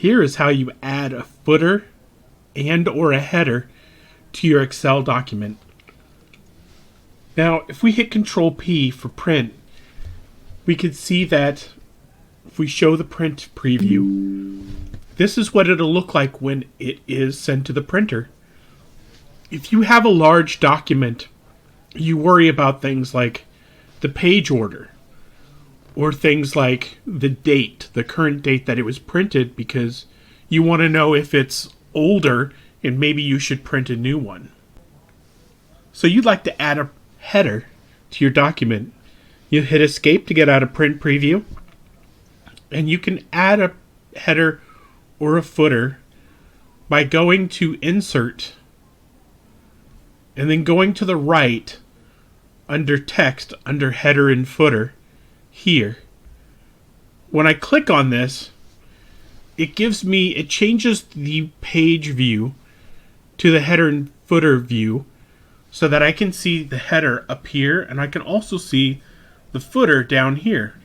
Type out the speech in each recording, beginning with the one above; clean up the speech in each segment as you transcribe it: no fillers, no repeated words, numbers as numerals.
Here is how you add a footer and or a header to your Excel document. Now, if we hit Control P for print, we can see that if we show the print preview, this is what it'll look like when it is sent to the printer. If you have a large document, you worry about things like the page order or things like the date, the current date that it was printed, because you want to know if it's older and maybe you should print a new one. So you'd like to add a header to your document. You hit Escape to get out of Print Preview, and you can add a header or a footer by going to Insert and then going to the right under Text, under Header and Footer here. When I click on this, it changes the page view to the header and footer view so that I can see the header up here and I can also see the footer down here.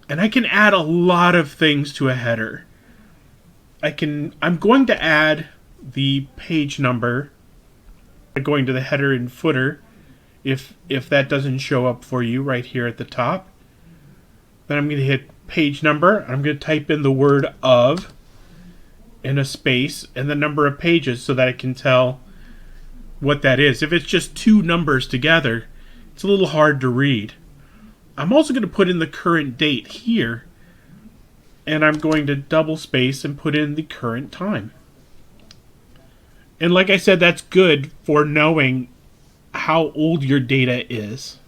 And I can add a lot of things to a header. I'm going to add the page number by going to the header and footer if that doesn't show up for you right here at the top. Then I'm going to hit page number. I'm going to type in the word of and a space and the number of pages so that I can tell what that is. If it's just two numbers together, it's a little hard to read. I'm also going to put in the current date here, and I'm going to double space and put in the current time. And like I said, that's good for knowing how old your data is.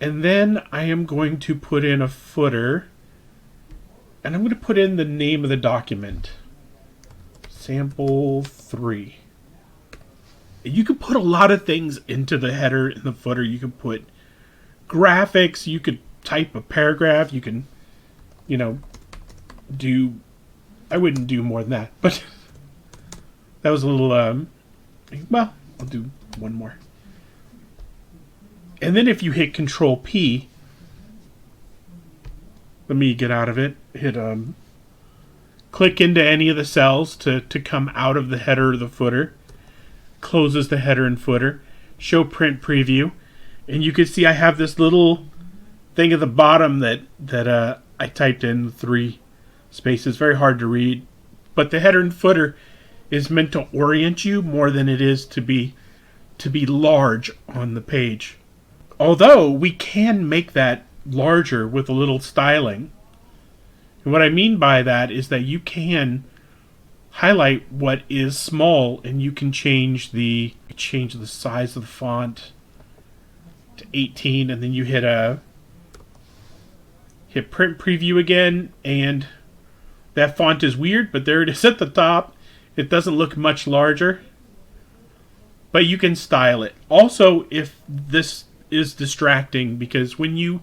And then I am going to put in a footer, and I'm going to put in the name of the document, sample 3. You can put a lot of things into the header and the footer. You can put graphics, you could type a paragraph, you can, I wouldn't do more than that, but that was a little, well, I'll do one more. And then if you hit Control P, let me get out of it, hit, click into any of the cells to come out of the header or the footer, closes the header and footer, show print preview, and you can see I have this little thing at the bottom that I typed in 3 spaces. Very hard to read, but the header and footer is meant to orient you more than it is to be large on the page. Although we can make that larger with a little styling. And what I mean by that is that you can highlight what is small and you can change the size of the font to 18, and then you hit print preview again, and that font is weird, but there it is at the top. It doesn't look much larger, but you can style it. Also, if this is distracting, because when you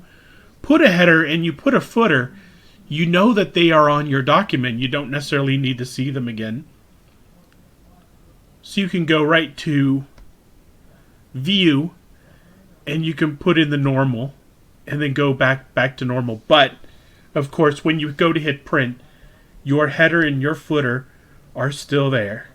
put a header and you put a footer, you know that they are on your document. You don't necessarily need to see them again. So you can go right to View, and you can put in the normal, and then go back to normal. But, of course, when you go to hit print, your header and your footer are still there.